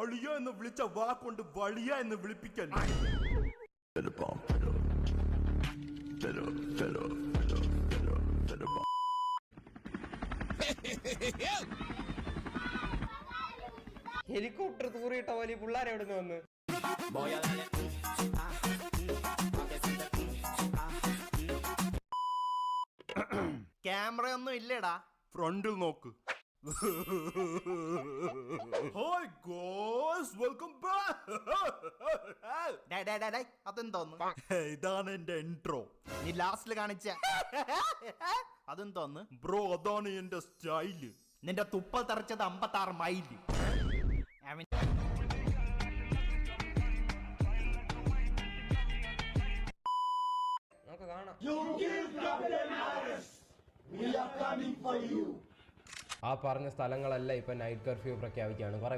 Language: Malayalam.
ഒളിയ എന്ന് വിളിച്ച വാക്കൊണ്ട് വളിയ എന്ന് വിളിപ്പിക്കാൻ. ഹെലികോപ്റ്റർ തൂറിയിട്ട പോലെ പിള്ളേരെ എവിടുന്ന് വന്ന്. ക്യാമറ ഒന്നും ഇല്ലേടാ, ഫ്രണ്ടിൽ നോക്ക്. Hi guys, welcome back. അതെന്തോന്ന്? ഇതാണ് എന്റെ ഇൻട്രോ. നീ ലാസ്റ്റില് കാണിച്ച അതെന്തോന്ന് ബ്രോ? അതാണ് എന്റെ സ്റ്റൈല്. നിന്റെ തുപ്പൽ തെറിച്ചത് 56 മൈല്. നമുക്ക് കാണാം. ആ പറഞ്ഞ സ്ഥലങ്ങളെല്ലാം ഇപ്പൊ നൈറ്റ് കർഫ്യൂ പ്രഖ്യാപിക്കുകയാണ്. കുറെ